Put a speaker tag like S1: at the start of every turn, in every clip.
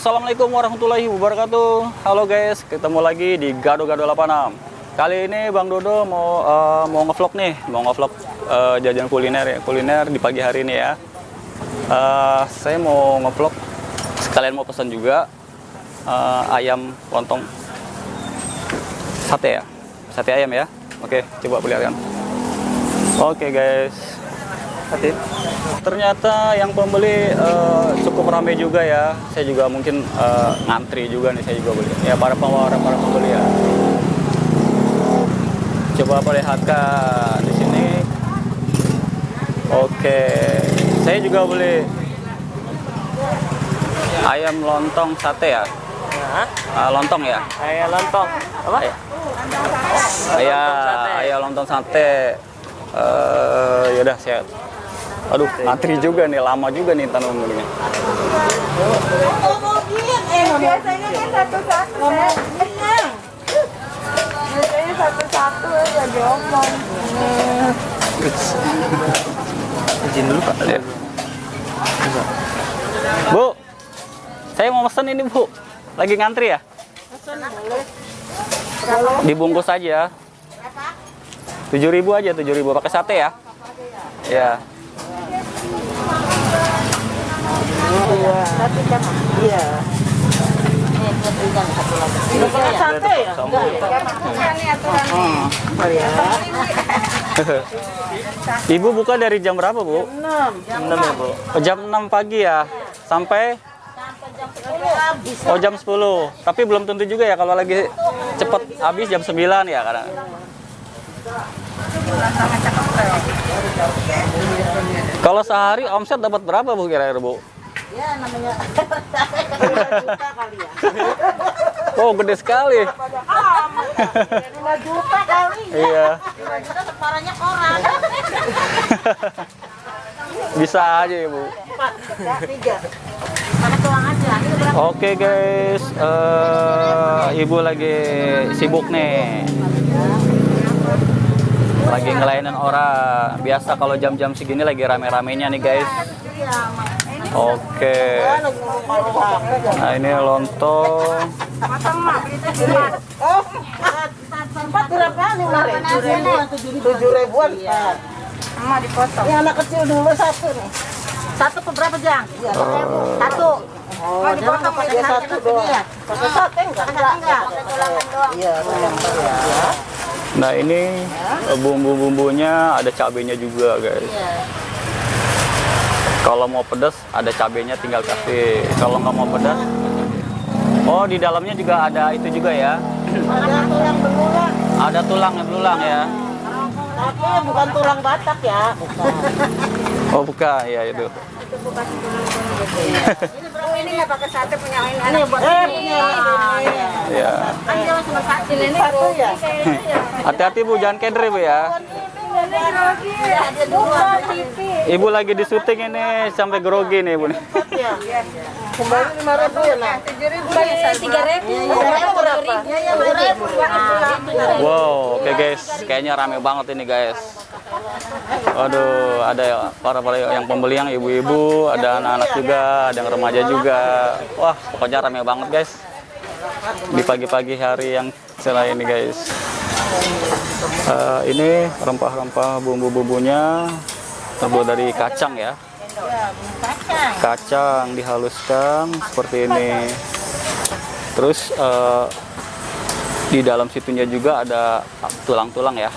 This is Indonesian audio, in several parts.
S1: Assalamualaikum warahmatullahi wabarakatuh. Halo guys, ketemu lagi di Gado-Gado 86. Kali ini Bang Dodo mau ngevlog nih, jajan kuliner di pagi hari ini ya. Saya mau ngevlog, sekalian mau pesan juga ayam lontong sate ya, sate ayam ya. Oke, coba perlihatkan. Oke guys, ternyata yang pembeli cukup ramai juga ya. Saya juga mungkin ngantri juga nih, saya juga beli. Ya para pembeli ya. Coba perlihatkan di sini. Oke, saya juga beli ayam lontong sate ya. Lontong ya.
S2: Ayam lontong. Apa?
S1: Ayam lontong sate. Yaudah saya. Aduh, ngantri juga nih, lama juga nih tanam belinya.
S3: Biasanya kan satu-satu. Biasanya satu-satu ya diomong.
S2: Izin dulu Pak.
S1: Ya. Bu, saya mau pesen ini Bu. Lagi ngantri ya? Dibungkus aja. 7.000 aja, 7.000 pakai sate ya? Ya.
S3: Satu jam. Iya. Sate ya?
S1: Ibu buka dari jam berapa, Bu?
S3: 6
S1: ya, Bu. Jam 6 pagi ya? Sampai? Oh, jam 10. Tapi belum tentu juga ya kalau lagi cepet habis jam 9 ya kadang. Kalau sehari omset dapat berapa Bu kira-kira Bu?
S3: Ya namanya 5 juta kali ya.
S1: Oh gede sekali.
S3: 5 juta kali.
S1: Iya.
S3: 5 juta separahnya koran.
S1: Bisa aja ya Bu.
S3: 4, 3. Pakai tuang aja.
S1: Oke guys, Ibu lagi sibuk nih. Lagi ngelayanin orang. Biasa kalau jam-jam segini lagi rame-ramenya nih guys. Oke. Nah ini lontong.
S3: Oh, 4 berapa nih Mare? 7.000-an. Sama dipotong. Yang anak kecil dulu satu nih. Satu ke berapa Jang? Satu. Oh, dipotong pakai satu doang. Pakai sate enggak? Pakai tulangan doang. Iya, tulang ya.
S1: Nah ini bumbu-bumbunya ada cabenya juga guys. Kalau mau pedas ada cabenya tinggal kasih. Kalau nggak mau pedas, oh di dalamnya juga ada itu juga ya.
S3: Ada tulang belulang.
S1: Ada tulang belulang ya.
S3: Tapi bukan tulang Batak ya. Bukan.
S1: Oh bukan, ya itu.
S3: Ini nggak pakai sate punya ini. Ini buat ini.
S1: Ya.
S3: Kan dia cuma satu ya.
S1: Hati-hati Bu, jangan keder Bu ya.
S3: Ada dua TV.
S1: Ibu lagi di syuting ini sampai grogi nih Bu.
S3: Kembali 5.000 ya nah. 3.000.
S1: Wow, oke guys, kayaknya rame banget ini guys. Aduh, ada para yang pembeli yang ibu-ibu, ada anak-anak juga, ada yang remaja juga. Wah, pokoknya rame banget guys. Di pagi-pagi hari yang cerah ini guys. Ini rempah-rempah bumbu-bumbunya terbuat dari kacang ya. Kacang dihaluskan seperti ini. Terus di dalam situnya juga ada tulang-tulang ya.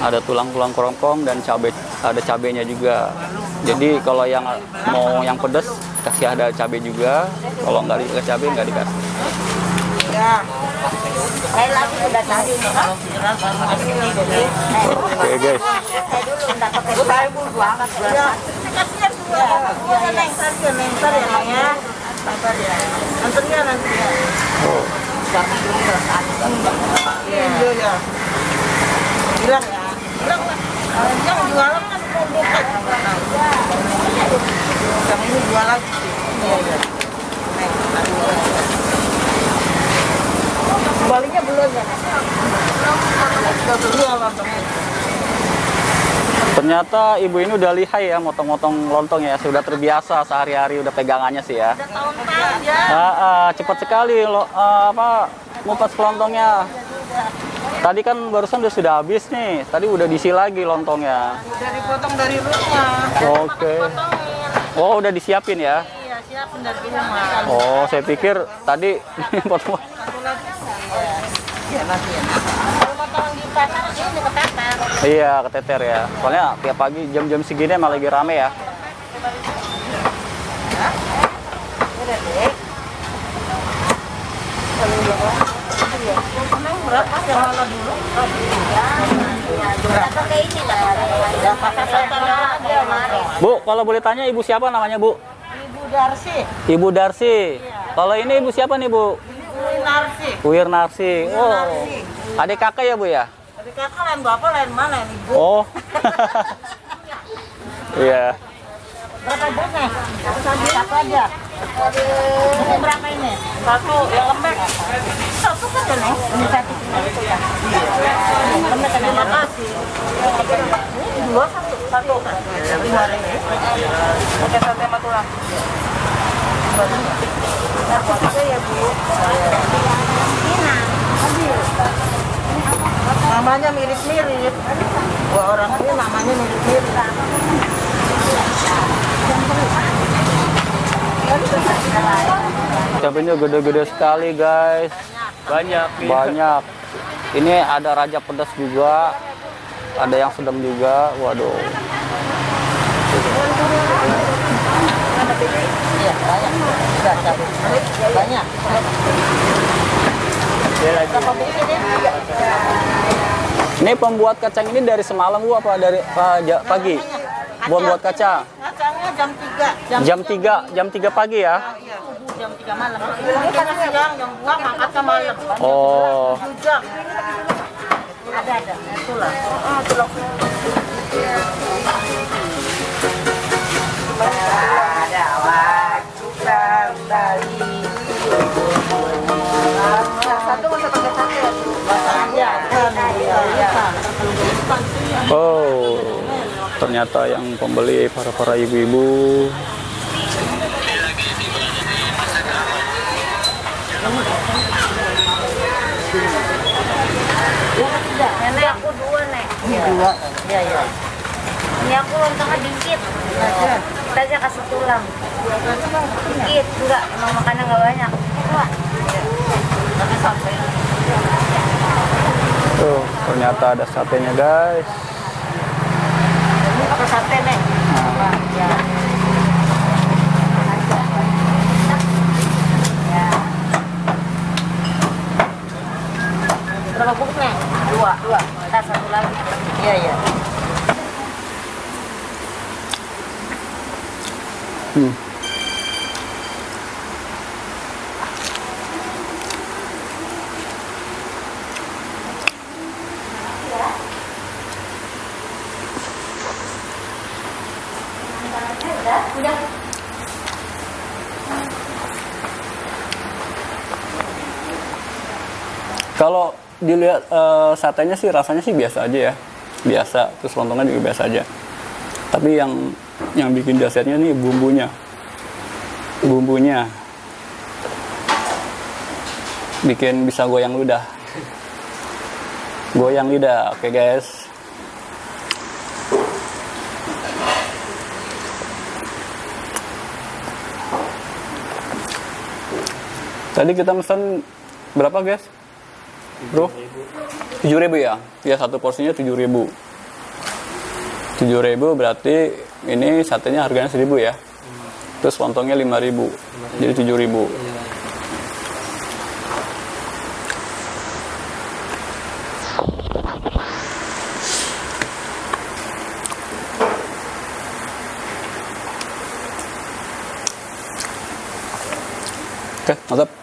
S1: Ada tulang-tulang kerongkong dan ada cabenya juga. Jadi kalau yang mau yang pedas kasih ada cabai juga. Kalau nggak dikasih cabai nggak dikasih.
S3: Ya. Saya lagi udah tadi.
S1: Oke guys.
S3: Saya dulu enggak pakai saya bumbu angkat berapa. Kasihnya dua. Ya, nengtar ya. Sabar ya. Nanti ya.
S1: Oh.
S3: Jangan dulu Iya ya. Bilang ya. Bilang lah. Yang jualan kan mau buka. Yang ini jualan. Iya. Kembalinya belum ya?
S1: Ternyata ibu ini udah lihai ya motong-motong lontong ya. Sudah terbiasa sehari-hari udah pegangannya sih ya.
S3: Udah tahun-tahun ya.
S1: Cepat sekali ngupas lontongnya. Tadi kan barusan sudah habis nih. Tadi udah diisi lagi lontongnya.
S3: Udah dipotong dari rumah.
S1: Oke. Oh, udah disiapin ya?
S3: Iya, siapin dari rumah.
S1: Oh, saya pikir tadi potong.
S3: Satu lagi. Iya, nanti ya. Kalau potong di pasar ini keteter.
S1: Iya, keteter ya. Soalnya tiap pagi jam-jam segini emang lagi rame ya.
S3: Udah deh. Berapa yang mana dulu? Berapa kayak ini lah.
S1: Bu, kalau boleh tanya ibu siapa namanya, Bu?
S3: Ibu Darsi.
S1: Ibu Darsi. Kalau ini ibu siapa nih, Bu?
S3: Ibu Narsi.
S1: Wirnarsi. Oh.
S3: Narsi.
S1: Adik kakak ya, Bu ya?
S3: Adik kakak lain bapak lain mana yang ibu?
S1: Oh. Iya.
S3: Berapa bunga? Satu aja. Ini berapa ini? Satu yang lembek. Satu kan ya, Nek? Ini satu. Lembek kan, terima kasih. Ini dua satu. Satu. Lima ini. Oke, sate sama tulang. Aku juga ya, Bu. Namanya mirip-mirip. Dua orang ini namanya mirip-mirip.
S1: Cabenya gede-gede sekali, guys.
S2: Banyak.
S1: Banyak. Ini ada raja pedas juga. Ada yang sedang juga. Waduh.
S3: Iya, banyak. Sudah cabut. Banyak.
S1: Ini pembuat kacang ini dari semalam, Bu, apa dari pagi? Buat kacang.
S3: Kacangnya jam 3.
S1: Jam 3 pagi ya?
S3: Iya, jam 3 malam. Ini kan siang, jam 2 ngangkat ke malam.
S1: Oh.
S3: 7 jam. Ada. Tulang. Tulang. Ada waktu kembali. Satu bisa pakai sate ya? Iya.
S1: Oh. Ternyata yang pembeli para ibu-ibu.
S4: Nenek aku dua, Nek.
S3: Ini dua. Iya.
S4: Ini aku lontongnya dikit. Kita aja kasih tulang. Dikit, enggak. Emang makannya nggak banyak.
S3: Tapi sampai.
S1: Tuh, ternyata ada satenya, guys.
S3: Ini pakai sate, Nek. Ya. Berapa bungkus, Nek? Dua.
S4: Kita satu lagi.
S3: Iya.
S1: Kalau dilihat satenya sih rasanya sih biasa aja ya, biasa. Terus lontongnya juga biasa aja. Tapi yang bikin dahsyatnya nih bumbunya bikin bisa goyang lidah. Oke, guys. Tadi kita pesan berapa, guys? Bro? 7.000 ya? Ya, satu porsinya 7.000. 7.000 berarti ini satenya harganya 1.000 ya? Terus lontongnya 5.000. Jadi 7.000. Oke, mantap.